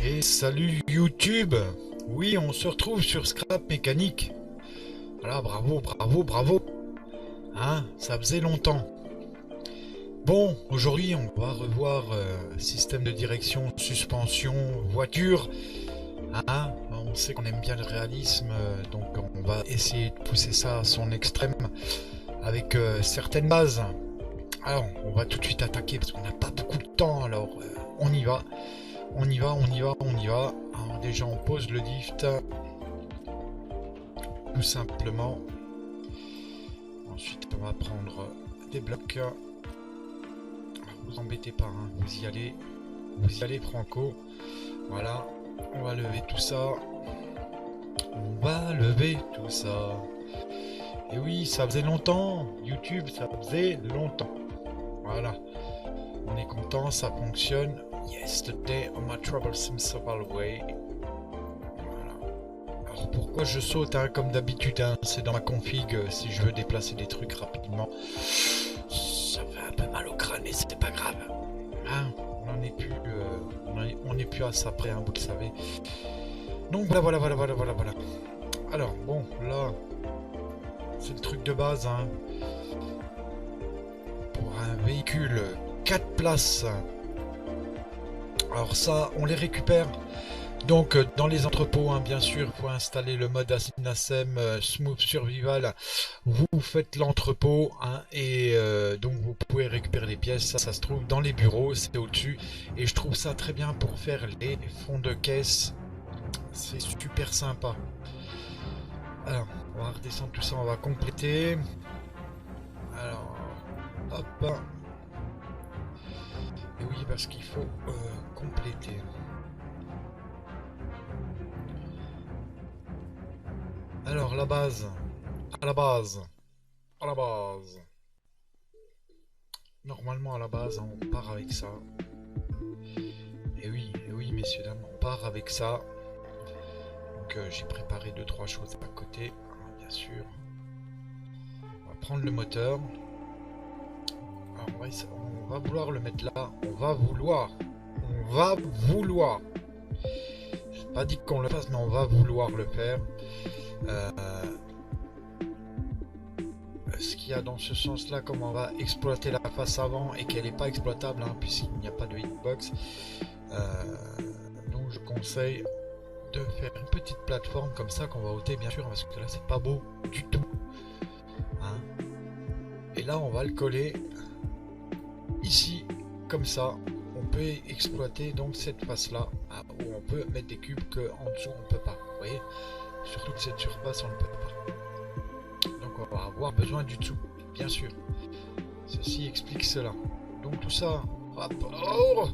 Et salut YouTube. Oui, on se retrouve sur Scrap Mécanique. Voilà, bravo, bravo, bravo. Hein, ça faisait longtemps. Bon, aujourd'hui, on va revoir système de direction, suspension, voiture. Hein, on sait qu'on aime bien le réalisme, donc on va essayer de pousser ça à son extrême avec certaines bases. Alors, on va tout de suite attaquer parce qu'on n'a pas beaucoup de temps, alors on y va. On y va. Alors déjà, on pose le lift. Tout simplement. Ensuite, on va prendre des blocs. Alors, vous embêtez pas, hein. Vous y allez franco. Voilà, on va lever tout ça. Et oui, ça faisait longtemps. YouTube, ça faisait longtemps. Voilà. On est content, ça fonctionne. Yesterday on my troublesome survival way. Voilà. Alors pourquoi je saute, hein, comme d'habitude, hein, c'est dans ma config, si je veux déplacer des trucs rapidement. Ça fait un peu mal au crâne, mais c'était pas grave. Hein, on n'est plus à ça près, hein, vous le savez. Donc voilà. Alors bon, là, c'est le truc de base, hein. Pour un véhicule 4 places. Alors ça, on les récupère donc dans les entrepôts, hein, bien sûr. Il faut installer le mode Nascem Smooth Survival. Vous faites l'entrepôt, hein, et donc vous pouvez récupérer les pièces. Ça se trouve dans les bureaux, c'est au-dessus. Et je trouve ça très bien pour faire les fonds de caisse. C'est super sympa. Alors, on va redescendre tout ça, on va compléter. Alors, hop. Et oui, parce qu'il faut compléter. Alors, la base. À la base. Normalement, à la base, hein, on part avec ça. Et oui, messieurs, dames, on part avec ça. Donc, j'ai préparé 2-3 choses à côté, hein, bien sûr. On va prendre le moteur. Alors, on va vouloir le mettre là. On va vouloir. J'ai pas dit qu'on le fasse, mais on va vouloir le faire. Ce qu'il y a dans ce sens-là, comme on va exploiter la face avant et qu'elle n'est pas exploitable, hein, puisqu'il n'y a pas de hitbox, donc je conseille de faire une petite plateforme comme ça qu'on va ôter, bien sûr, parce que là c'est pas beau du tout, hein. Et là on va le coller ici, comme ça. On peut exploiter donc cette face là, hein, où on peut mettre des cubes que en dessous on peut pas, vous voyez, surtout que cette surface on ne peut pas. Donc on va avoir besoin du dessous, bien sûr. Ceci explique cela. Donc tout ça, hop, oh,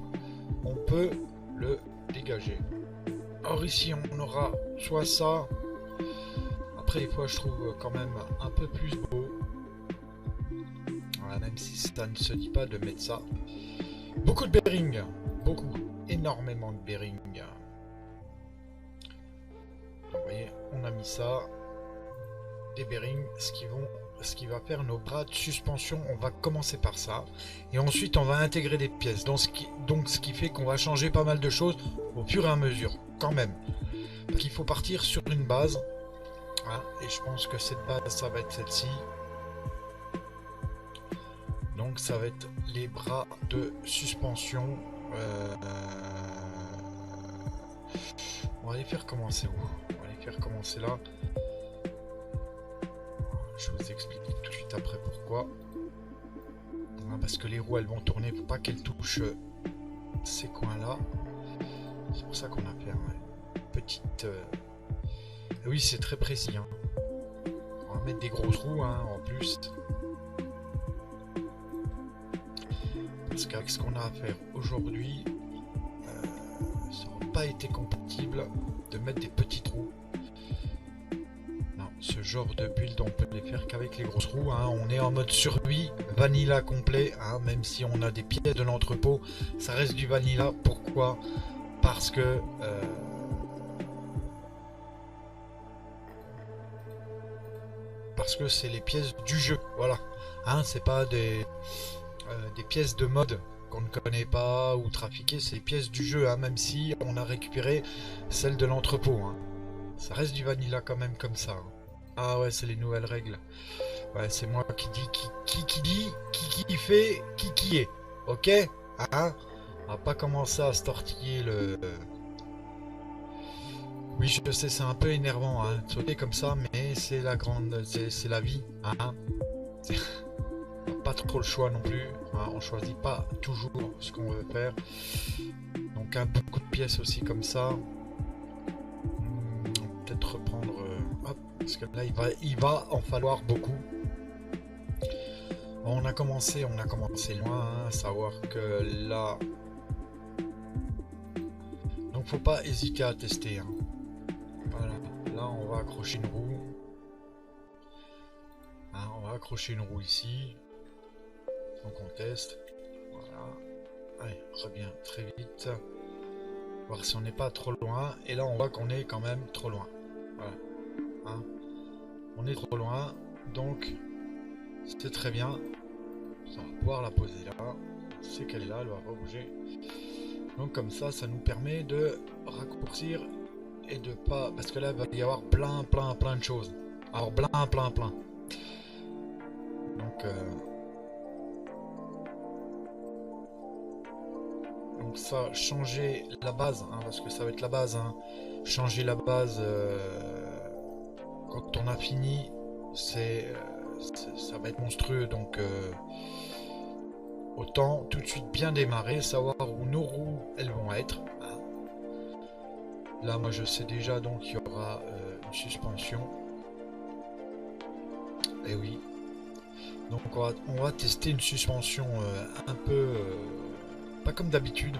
on peut le dégager. Or ici on aura soit ça. Après des fois je trouve quand même un peu plus beau. Voilà, même si ça ne se dit pas de mettre ça. Beaucoup de bearings, énormément de bearings. Donc, vous voyez, on a mis ça, des bearings, ce qui va faire nos bras de suspension. On va commencer par ça, et ensuite on va intégrer des pièces. Donc ce qui fait qu'on va changer pas mal de choses au fur et à mesure, quand même. Parce qu'il faut partir sur une base, hein, et je pense que cette base, ça va être celle-ci. Donc ça va être les bras de suspension. On va les faire commencer où? On va les faire commencer là. Je vous explique tout de suite après pourquoi. Parce que les roues elles vont tourner, faut pas qu'elles touchent ces coins là. C'est pour ça qu'on a fait une petite... Oui, c'est très précis, hein. On va mettre des grosses roues, hein, en plus. Parce qu'avec ce qu'on a à faire aujourd'hui, ça n'aurait pas été compatible de mettre des petites roues. Non, ce genre de build on peut les faire qu'avec les grosses roues, hein. On est en mode survie, vanilla complet, hein. Même si on a des pièces de l'entrepôt, ça reste du vanilla. Pourquoi? Parce que parce que c'est les pièces du jeu, voilà. Hein, c'est pas des pièces de mode qu'on ne connaît pas ou trafiquées, c'est les pièces du jeu, hein, même si on a récupéré celles de l'entrepôt. Hein. Ça reste du vanilla quand même comme ça. Hein. Ah ouais, c'est les nouvelles règles. Ouais, c'est moi qui dis qui dit, qui fait, qui est. Ok? Hein? On va pas commencer à se tortiller le... Oui, je sais, c'est un peu énervant, hein, de sauter comme ça, mais c'est la grande... C'est la vie, hein? Pas trop le choix non plus, hein, on choisit pas toujours ce qu'on veut faire. Donc beaucoup de pièces aussi comme ça. Peut-être reprendre... hop, parce que là, il va en falloir beaucoup. Bon, on a commencé loin, hein, à savoir que là... Donc faut pas hésiter à tester. Hein. Voilà, là on va accrocher une roue. Hein, on va accrocher une roue ici. Donc on teste. Voilà. Allez, reviens très vite. Voir si on n'est pas trop loin. Et là on voit qu'on est quand même trop loin. Voilà. Hein. On est trop loin. Donc c'est très bien. On va pouvoir la poser là. C'est qu'elle est là, elle va pas bouger. Donc comme ça, ça nous permet de raccourcir et de pas... Parce que là, il va y avoir plein de choses. Alors plein. Donc ça, changer la base, hein, parce que ça va être la base. Hein. Changer la base quand on a fini, ça va être monstrueux. Donc autant tout de suite bien démarrer, savoir où nos roues elles vont être. Hein. Là, moi je sais déjà, donc il y aura une suspension. Et oui. Donc on va tester une suspension un peu pas comme d'habitude.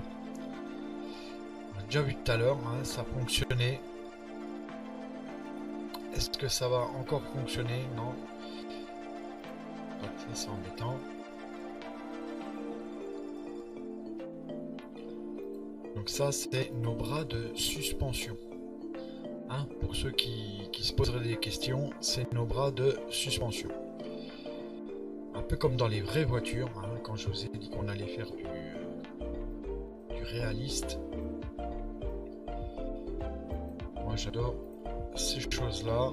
On a déjà vu tout à l'heure, hein, ça fonctionnait. Est-ce que ça va encore fonctionner? Non. Ça c'est embêtant. Donc ça c'est nos bras de suspension. Hein, pour ceux qui se poseraient des questions, c'est nos bras de suspension. Un peu comme dans les vraies voitures, hein, quand je vous ai dit qu'on allait faire du réaliste. Moi j'adore ces choses-là.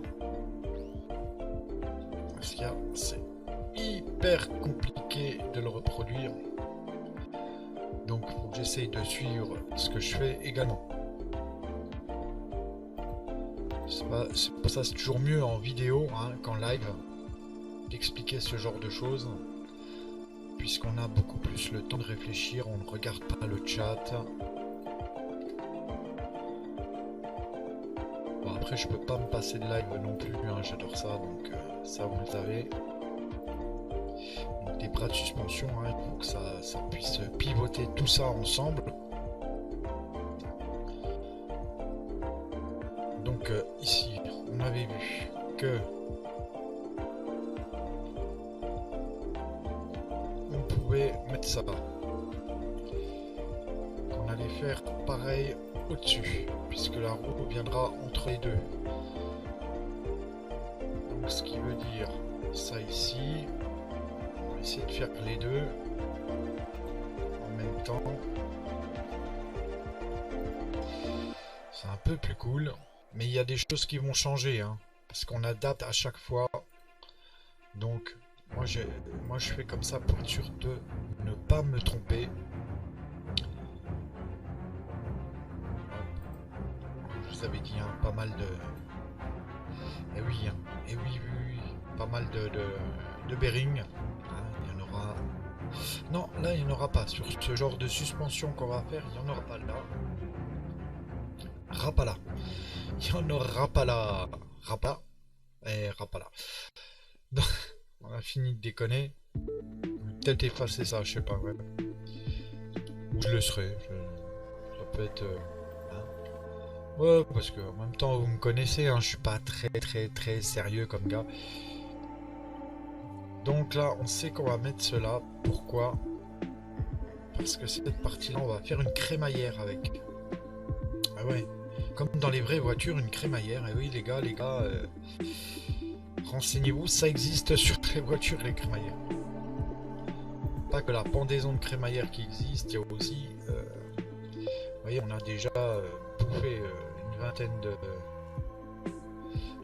Parce que c'est hyper compliqué de le reproduire. Donc il faut que j'essaye de suivre ce que je fais également. C'est pour ça c'est toujours mieux en vidéo hein, qu'en live d'expliquer ce genre de choses. Puisqu'on a beaucoup plus le temps de réfléchir, on ne regarde pas le chat. Bon, après, je peux pas me passer de live non plus, hein, j'adore ça, donc ça vous le savez. Donc, des bras de suspension, hein, il faut que ça puisse pivoter tout ça ensemble. Donc, ici, on avait vu que mettre ça. On allait faire pareil au-dessus, puisque la roue viendra entre les deux. Donc ce qui veut dire ça ici. On va essayer de faire les deux en même temps. C'est un peu plus cool, mais il y a des choses qui vont changer, hein, parce qu'on adapte à chaque fois. Donc moi je fais comme ça pour être sûr de ne pas me tromper. Je vous avais dit hein, pas mal de... Et oui, hein, et oui, pas mal de bearings. Hein, il y en aura... Non, là il n'y en aura pas. Sur ce genre de suspension qu'on va faire, il n'y en aura pas là. Rapala. Il n'y en aura pas là. Rapa. Et rapala. Donc, on a fini de déconner. Peut-être effacer ça, je sais pas, ouais. Ou je le serai. Ça peut être... hein. Ouais, parce que en même temps, vous me connaissez, hein, je suis pas très sérieux comme gars. Donc là, on sait qu'on va mettre cela. Pourquoi? Parce que cette partie-là, on va faire une crémaillère avec. Ah ouais. Comme dans les vraies voitures, une crémaillère. Et oui, les gars, Renseignez-vous, ça existe sur les voitures, les crémaillères. Pas que la pendaison de crémaillère qui existe, il y a aussi... vous voyez, on a déjà bouffé une vingtaine de...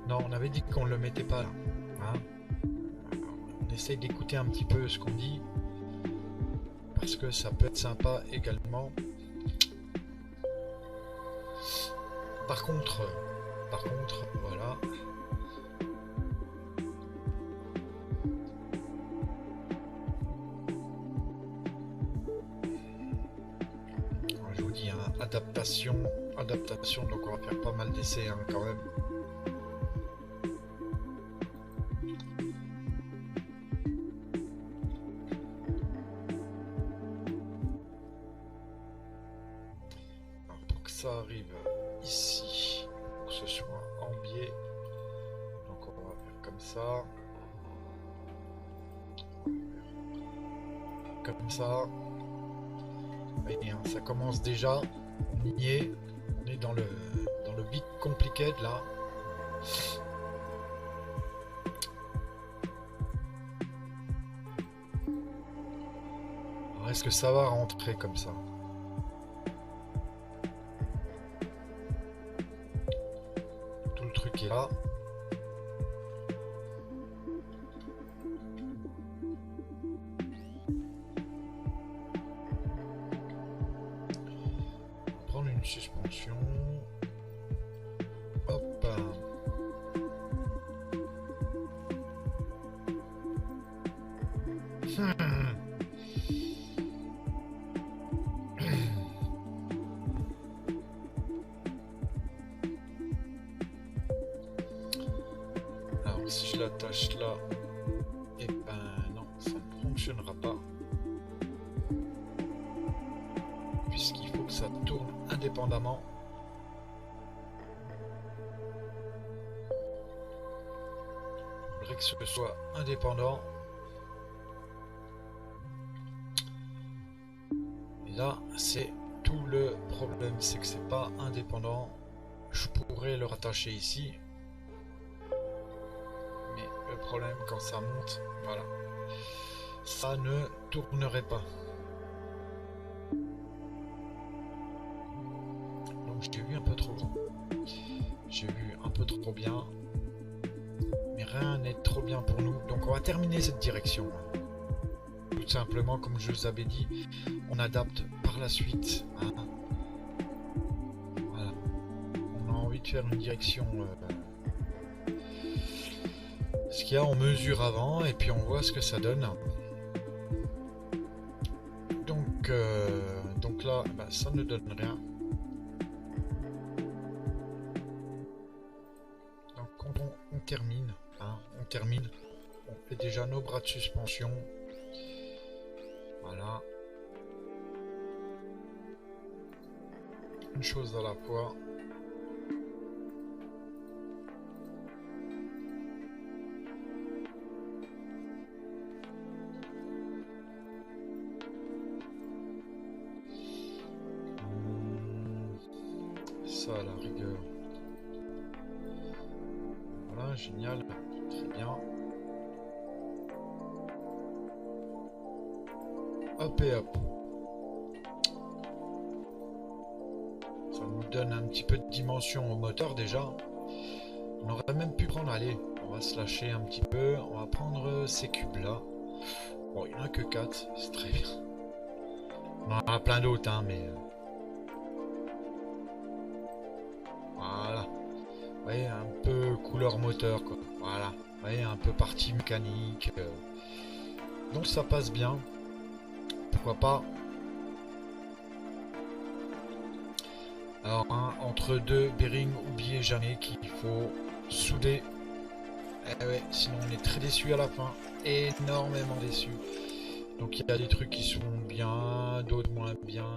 Non, on avait dit qu'on ne le mettait pas là. Hein, on essaye d'écouter un petit peu ce qu'on dit. Parce que ça peut être sympa également. Par contre, voilà. Je vous dis, hein, adaptation, donc on va faire pas mal d'essais hein, quand même. Alors, pour que ça arrive ici, pour que ce soit en biais, donc on va faire comme ça. Comme ça. Et, hein, ça commence déjà, on y est, on est dans le big compliqué là. Alors est-ce que ça va rentrer comme ça? Tout le truc est là. Suspension. Hop. Alors si je l'attache là, et ben non, ça ne fonctionnera pas. Puisqu'il faut que ça tourne indépendamment. Il faudrait que ce soit indépendant. Et là, c'est tout le problème, c'est que c'est pas indépendant. Je pourrais le rattacher ici. Mais le problème, quand ça monte, voilà, ça ne tournerait pas. J'ai vu un peu trop grand. J'ai vu un peu trop bien. Mais rien n'est trop bien pour nous. Donc on va terminer cette direction. Tout simplement, comme je vous avais dit, on adapte par la suite. Hein. Voilà. On a envie de faire une direction. Ce qu'il y a, on mesure avant et puis on voit ce que ça donne. Donc là, bah, ça ne donne rien. Termine, hein, on termine, on fait déjà nos bras de suspension, voilà, une chose à la fois. Ça à la rigueur. Voilà, génial, très bien. Hop et hop. Ça nous donne un petit peu de dimension au moteur déjà. On aurait même pu prendre, allez, on va se lâcher un petit peu. On va prendre ces cubes là. Bon, il n'y en a que 4, c'est très bien. On en a plein d'autres, hein, mais... Voilà. Vous voyez, un peu couleur moteur, quoi. Voilà. Vous voyez, un peu partie mécanique. Donc ça passe bien. Pourquoi pas. Alors, hein, entre deux bearings, oubliez jamais qu'il faut souder. Eh ouais, sinon on est très déçu à la fin. Énormément déçu. Donc il y a des trucs qui sont bien, d'autres moins bien.